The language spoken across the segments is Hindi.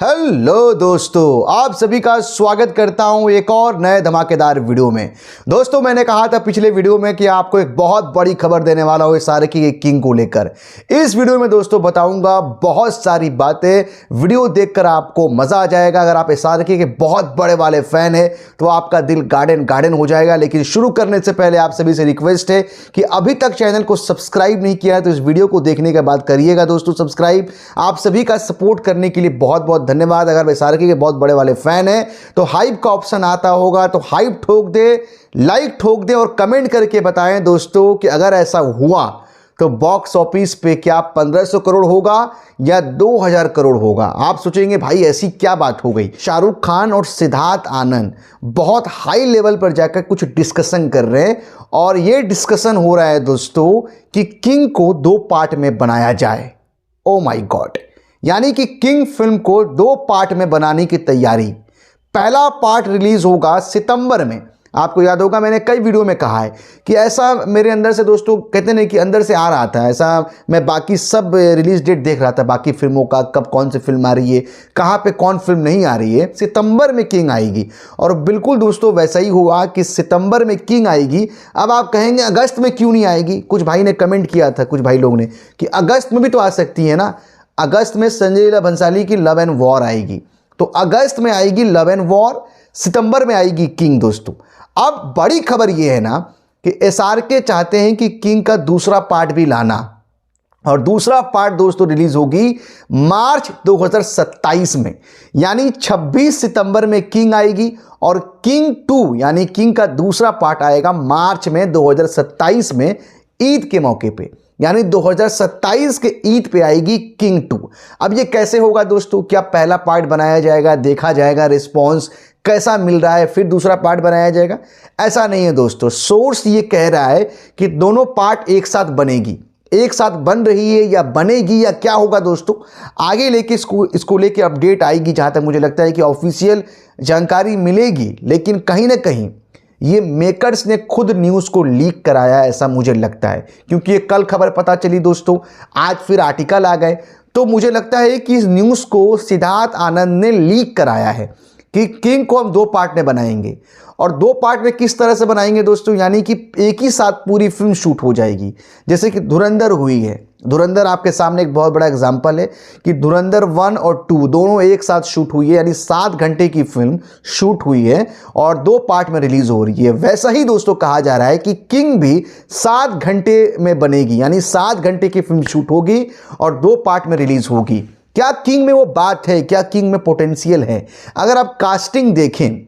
हेलो दोस्तों, आप सभी का स्वागत करता हूं एक और नए धमाकेदार वीडियो में। दोस्तों, मैंने कहा था पिछले वीडियो में कि आपको एक बहुत बड़ी खबर देने वाला हूं एसआरके के किंग को लेकर। इस वीडियो में दोस्तों बताऊंगा बहुत सारी बातें, वीडियो देखकर आपको मजा आ जाएगा। अगर आप एसआरके के बहुत बड़े वाले फैन हैं तो आपका दिल गार्डन गार्डन हो जाएगा। लेकिन शुरू करने से पहले आप सभी से रिक्वेस्ट है कि अभी तक चैनल को सब्सक्राइब नहीं किया है तो इस वीडियो को देखने के बाद करिएगा दोस्तों सब्सक्राइब। आप सभी का सपोर्ट करने के लिए बहुत बहुत धन्यवाद। अगर एसआरके के बहुत बड़े वाले फैन हैं तो हाइप का ऑप्शन आता होगा तो हाइप ठोक दे, लाइक ठोक दे और कमेंट करके बताएं दोस्तों कि अगर ऐसा हुआ तो बॉक्स ऑफिस पे क्या 1500 करोड़ होगा या 2000 करोड़ होगा। आप सोचेंगे भाई ऐसी क्या बात हो गई। शाहरुख खान और सिद्धार्थ आनंद बहुत हाई लेवल पर जाकर कुछ डिस्कशन कर रहे हैं और ये डिस्कशन हो रहा है दोस्तों कि किंग को 2 पार्ट में बनाया जाए। ओ माय गॉड, यानी कि किंग फिल्म को 2 पार्ट में बनाने की तैयारी। पहला पार्ट रिलीज होगा सितंबर में। आपको याद होगा मैंने कई वीडियो में कहा है कि ऐसा मेरे अंदर से दोस्तों कहते नहीं कि अंदर से आ रहा था, ऐसा मैं बाकी सब रिलीज डेट देख रहा था बाकी फिल्मों का, कब कौन सी फिल्म आ रही है, कहाँ पे कौन फिल्म नहीं आ रही है। सितंबर में किंग आएगी और बिल्कुल दोस्तों वैसा ही हुआ कि सितंबर में किंग आएगी। अब आप कहेंगे अगस्त में क्यों नहीं आएगी। कुछ भाई ने कमेंट किया था, कुछ भाई लोग ने, कि अगस्त में भी तो आ सकती है ना। अगस्त में संजय लीला भंसाली की लव एंड वॉर आएगी, तो अगस्त में आएगी लव एंड वॉर, सितंबर में आएगी किंग दोस्तों। अब बड़ी खबर यह है ना कि एसआरके चाहते हैं कि किंग का दूसरा पार्ट भी लाना, और दूसरा पार्ट दोस्तों रिलीज होगी मार्च 2027 में, यानी 26 सितंबर में किंग आएगी और किंग 2 यानी किंग का दूसरा पार्ट आएगा मार्च में 2027 में, ईद के मौके पे, यानी 2027 के ईद पे आएगी किंग 2। अब ये कैसे होगा दोस्तों, क्या पहला पार्ट बनाया जाएगा, देखा जाएगा रिस्पॉन्स कैसा मिल रहा है, फिर दूसरा पार्ट बनाया जाएगा? ऐसा नहीं है दोस्तों। सोर्स ये कह रहा है कि दोनों पार्ट एक साथ बनेगी, एक साथ बन रही है या बनेगी या क्या होगा दोस्तों, आगे लेके इसको लेके अपडेट आएगी। जहां तक मुझे लगता है कि ऑफिशियल जानकारी मिलेगी, लेकिन कहीं ना कहीं ये मेकर्स ने खुद न्यूज़ को लीक कराया ऐसा मुझे लगता है, क्योंकि ये कल खबर पता चली दोस्तों, आज फिर आर्टिकल आ गए। तो मुझे लगता है कि इस न्यूज़ को सिद्धार्थ आनंद ने लीक कराया है कि किंग को हम 2 पार्ट में बनाएंगे। और 2 पार्ट में किस तरह से बनाएंगे दोस्तों, यानी कि एक ही साथ पूरी फिल्म शूट हो जाएगी, जैसे कि धुरंधर हुई है। धुरंधर आपके सामने एक बहुत बड़ा एग्जांपल है कि धुरंधर 1 और 2 दोनों एक साथ शूट हुई है, यानी 7 घंटे की फिल्म शूट हुई है और 2 पार्ट में रिलीज हो रही है। वैसा ही दोस्तों कहा जा रहा है कि किंग भी 7 घंटे में बनेगी, यानी 7 घंटे की फिल्म शूट होगी और 2 पार्ट में रिलीज होगी। क्या किंग में वो बात है, क्या किंग में पोटेंशियल है? अगर आप कास्टिंग देखें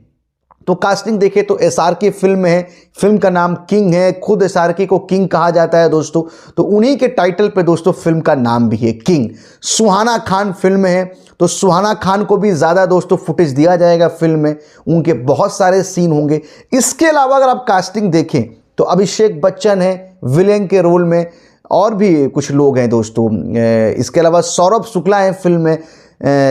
तो कास्टिंग देखें तो एसआरके फिल्म है, फिल्म का नाम किंग है, खुद एसआरके को किंग कहा जाता है दोस्तों, तो उन्हीं के टाइटल पे दोस्तों फिल्म का नाम भी है किंग। सुहाना खान फिल्म है तो सुहाना खान को भी ज़्यादा दोस्तों फुटेज दिया जाएगा फिल्म में, उनके बहुत सारे सीन होंगे। इसके अलावा अगर आप कास्टिंग देखें तो अभिषेक बच्चन है विलेन के रोल में, और भी कुछ लोग हैं दोस्तों। इसके अलावा सौरभ शुक्ला है फिल्म में,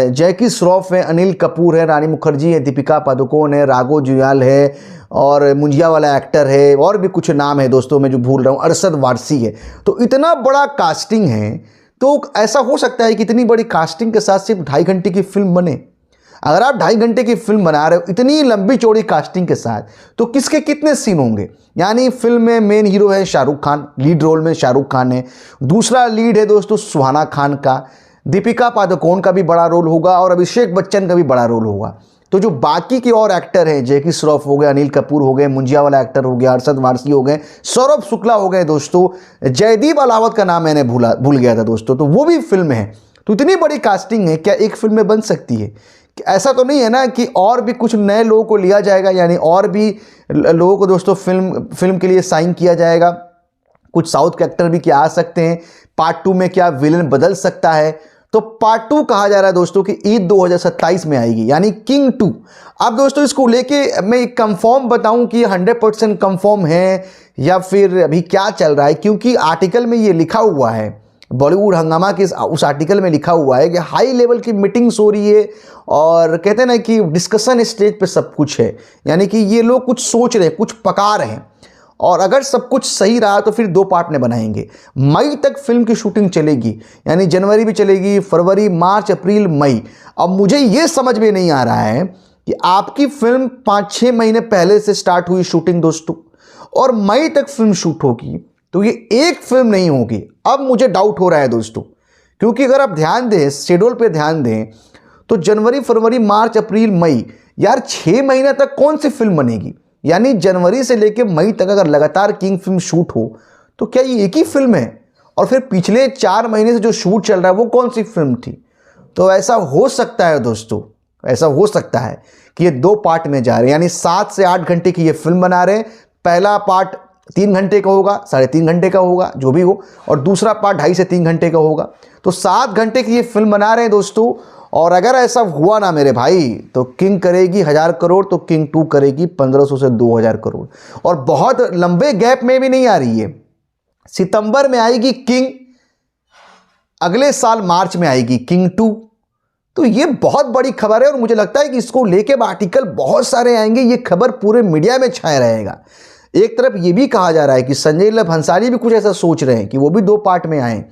जैकी श्रॉफ है, अनिल कपूर है, रानी मुखर्जी है, दीपिका पादुकोण है, राघव जुयाल है और मुंजिया वाला एक्टर है, और भी कुछ नाम है दोस्तों मैं जो भूल रहा हूँ, अरशद वारसी है। तो इतना बड़ा कास्टिंग है, तो ऐसा हो सकता है कि इतनी बड़ी कास्टिंग के साथ सिर्फ 2.5 घंटे की फिल्म बने। अगर आप 2.5 घंटे की फिल्म बना रहे हो इतनी लंबी चौड़ी कास्टिंग के साथ, तो किसके कितने सीन होंगे। यानी फिल्म में मेन हीरो है शाहरुख खान, लीड रोल में शाहरुख खान है, दूसरा लीड है दोस्तों सुहाना खान का, दीपिका पादुकोण का भी बड़ा रोल होगा और अभिषेक बच्चन का भी बड़ा रोल होगा। तो जो बाकी के और एक्टर हैं, जैकी श्रॉफ हो गए, अनिल कपूर हो गए, मुंजिया वाला एक्टर हो गया, अरशद वारसी हो गए, सौरभ शुक्ला हो गए दोस्तों, जयदीप अलावत का नाम मैंने भूल गया था दोस्तों, तो वो भी फिल्म है। तो इतनी बड़ी कास्टिंग है, क्या एक फिल्म में बन सकती है? ऐसा तो नहीं है ना कि और भी कुछ नए लोगों को लिया जाएगा, यानी और भी लोगों को दोस्तों फिल्म के लिए साइन किया जाएगा। कुछ साउथ के एक्टर भी क्या आ सकते हैं, पार्ट 2 में क्या विलन बदल सकता है। तो पार्ट 2 कहा जा रहा है दोस्तों कि ईद 2027 में आएगी, यानी किंग 2। अब दोस्तों इसको लेके मैं कंफर्म बताऊं कि 100% कंफर्म है या फिर अभी क्या चल रहा है, क्योंकि आर्टिकल में ये लिखा हुआ है, बॉलीवुड हंगामा के उस आर्टिकल में लिखा हुआ है कि हाई लेवल की मीटिंग्स हो रही है और कहते हैं ना कि डिस्कशन स्टेज पे सब कुछ है, यानी कि ये लोग कुछ सोच रहे हैं, कुछ पका रहे हैं। और अगर सब कुछ सही रहा तो फिर 2 पार्ट में बनाएंगे। मई तक फिल्म की शूटिंग चलेगी, यानी जनवरी भी चलेगी, फरवरी, मार्च, अप्रैल, मई। अब मुझे ये समझ में नहीं आ रहा है कि आपकी फिल्म 5-6 महीने पहले से स्टार्ट हुई शूटिंग दोस्तों, और मई तक फिल्म शूट होगी, तो ये एक फिल्म नहीं होगी। अब मुझे डाउट हो रहा है दोस्तों, क्योंकि अगर आप ध्यान दें, शेड्यूल पे ध्यान दें, तो जनवरी, फरवरी, मार्च, अप्रैल, मई, यार 6 महीने तक कौन सी फिल्म बनेगी? यानी जनवरी से लेकर मई तक अगर लगातार किंग फिल्म शूट हो तो क्या ये एक ही फिल्म है? और फिर पिछले 4 महीने से जो शूट चल रहा है वो कौन सी फिल्म थी? तो ऐसा हो सकता है दोस्तों, ऐसा हो सकता है कि ये 2 पार्ट में जा रहे हैं, यानी 7 से 8 घंटे की ये फिल्म बना रहे हैं। पहला पार्ट 3 घंटे का होगा, 3.5 घंटे का होगा, जो भी हो, और दूसरा पार्ट 2.5 से 3 घंटे का होगा। तो 7 घंटे की ये फिल्म बना रहे हैं दोस्तों। और अगर ऐसा हुआ ना मेरे भाई, तो किंग करेगी 1000 करोड़, तो किंग 2 करेगी 1500 से 2000 करोड़। और बहुत लंबे गैप में भी नहीं आ रही है। सितंबर में आएगी किंग, अगले साल मार्च में आएगी किंग 2। तो ये बहुत बड़ी खबर है और मुझे लगता है कि इसको लेके आर्टिकल बहुत सारे आएंगे, ये खबर पूरे मीडिया में छाया रहेगा। एक तरफ ये भी कहा जा रहा है कि संजय लीला भंसाली भी कुछ ऐसा सोच रहे हैं कि वो भी 2 पार्ट में आए।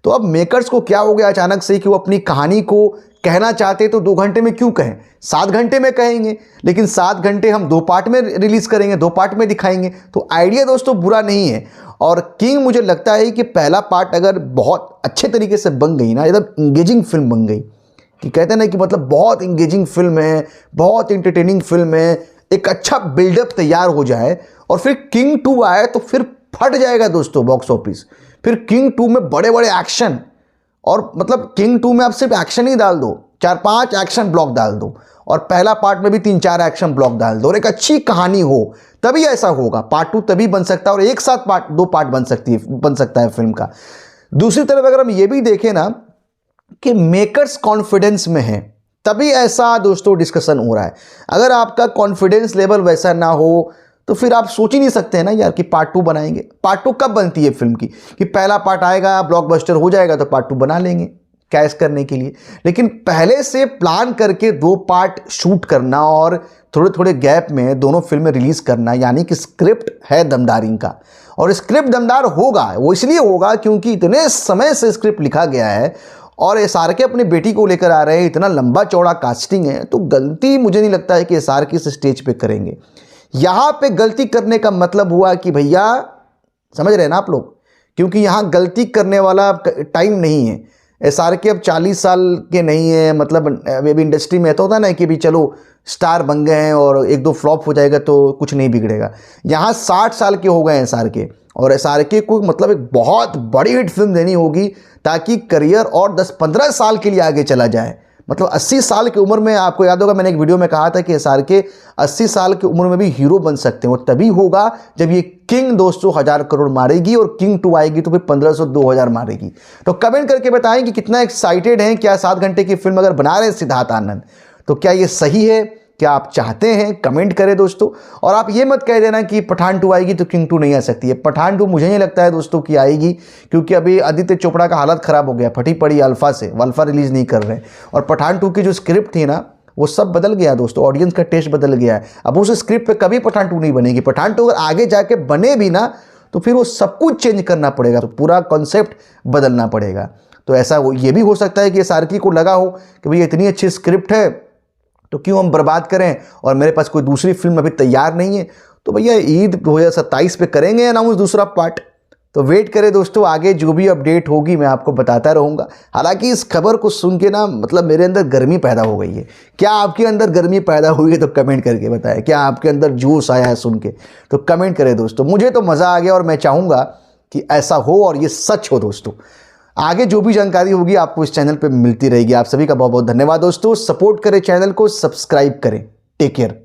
तो अब मेकर्स को क्या हो गया अचानक से कि वो अपनी कहानी को कहना चाहते तो 2 घंटे में क्यों कहें, 7 घंटे में कहेंगे, लेकिन 7 घंटे हम 2 पार्ट में रिलीज करेंगे, 2 पार्ट में दिखाएंगे। तो आइडिया दोस्तों बुरा नहीं है। और किंग मुझे लगता है कि पहला पार्ट अगर बहुत अच्छे तरीके से बन गई ना, एकदम इंगेजिंग फिल्म बन गई, कि कहते हैं ना कि मतलब बहुत इंगेजिंग फिल्म है, बहुत इंटरटेनिंग फिल्म है, एक अच्छा बिल्डअप तैयार हो जाए और फिर किंग 2 आए तो फिर फट जाएगा दोस्तों बॉक्स ऑफिस। फिर किंग 2 में बड़े बड़े एक्शन, और मतलब किंग 2 में आप सिर्फ एक्शन ही डाल दो, 4-5 एक्शन ब्लॉक डाल दो, और पहला पार्ट में भी 3-4 एक्शन ब्लॉक डाल दो, और एक अच्छी कहानी हो, तभी ऐसा होगा। पार्ट 2 तभी बन सकता है, और एक साथ 2 पार्ट बन सकता है फिल्म का। दूसरी तरफ अगर हम ये भी देखें ना कि मेकर्स कॉन्फिडेंस में है, तभी ऐसा दोस्तों डिस्कशन हो रहा है। अगर आपका कॉन्फिडेंस लेवल वैसा ना हो तो फिर आप सोच ही नहीं सकते हैं ना यार कि पार्ट 2 बनाएंगे। पार्ट 2 कब बनती है फिल्म की? कि पहला पार्ट आएगा, ब्लॉकबस्टर हो जाएगा तो पार्ट 2 बना लेंगे कैश करने के लिए। लेकिन पहले से प्लान करके 2 पार्ट शूट करना और थोड़े थोड़े गैप में दोनों फिल्में रिलीज करना, यानी कि स्क्रिप्ट है दमदार इनका। और स्क्रिप्ट दमदार होगा, वो इसलिए होगा क्योंकि इतने समय से स्क्रिप्ट लिखा गया है और SRK अपनी बेटी को लेकर आ रहे हैं, इतना लंबा चौड़ा कास्टिंग है, तो गलती मुझे नहीं लगता है कि SRK इस स्टेज पे करेंगे। यहाँ पे गलती करने का मतलब हुआ कि भैया, समझ रहे हैं ना आप लोग, क्योंकि यहाँ गलती करने वाला टाइम नहीं है। SRK अब 40 साल के नहीं है, मतलब अभी इंडस्ट्री में ऐसा होता है ना कि भी चलो स्टार बन गए हैं और 1-2 फ्लॉप हो जाएगा तो कुछ नहीं बिगड़ेगा। यहाँ 60 साल के हो गए हैं SRK, और SRK को मतलब एक बहुत बड़ी हिट फिल्म देनी होगी ताकि करियर और 10-15 साल के लिए आगे चला जाए। मतलब 80 साल की उम्र में, आपको याद होगा मैंने एक वीडियो में कहा था कि SRK 80 साल की उम्र में भी हीरो बन सकते हैं। वो तभी होगा जब ये किंग दोस्तों 1000 करोड़ मारेगी और किंग 2 आएगी तो फिर 1500-2000 मारेगी। तो कमेंट करके बताएं कि कितना एक्साइटेड हैं। क्या 7 घंटे की फिल्म अगर बना रहे हैं सिद्धार्थ आनंद, तो क्या ये सही है? क्या आप चाहते हैं? कमेंट करें दोस्तों। और आप ये मत कह देना कि पठान 2 आएगी तो किंग 2 नहीं आ सकती है। पठान 2 मुझे नहीं लगता है दोस्तों कि आएगी, क्योंकि अभी आदित्य चोपड़ा का हालत ख़राब हो गया, फटी पड़ी अल्फा से, अल्फा रिलीज़ नहीं कर रहे। और पठान 2 की जो स्क्रिप्ट थी ना, वो सब बदल गया दोस्तों, ऑडियंस का टेस्ट बदल गया है। अब उस स्क्रिप्ट पे कभी पठान 2 नहीं बनेगी। पठान 2 अगर आगे जाके बने भी ना तो फिर वो सब कुछ चेंज करना पड़ेगा, तो पूरा कॉन्सेप्ट बदलना पड़ेगा। तो ऐसा ये भी हो सकता है कि SRK को लगा हो कि भैया इतनी अच्छी स्क्रिप्ट है तो क्यों हम बर्बाद करें, और मेरे पास कोई दूसरी फिल्म अभी तैयार नहीं है, तो भैया ईद 2027 पे करेंगे अनाउंस दूसरा पार्ट। तो वेट करें दोस्तों, आगे जो भी अपडेट होगी मैं आपको बताता रहूँगा। हालांकि इस खबर को सुन के ना मतलब मेरे अंदर गर्मी पैदा हो गई है। क्या आपके अंदर गर्मी पैदा हुई है? तो कमेंट करके बताएं। क्या आपके अंदर जोश आया है सुन के? तो कमेंट करें दोस्तों। मुझे तो मज़ा आ गया और मैं चाहूँगा कि ऐसा हो और ये सच हो दोस्तों। आगे जो भी जानकारी होगी आपको इस चैनल पे मिलती रहेगी। आप सभी का बहुत बहुत धन्यवाद दोस्तों। सपोर्ट करें चैनल को, सब्सक्राइब करें। Take care.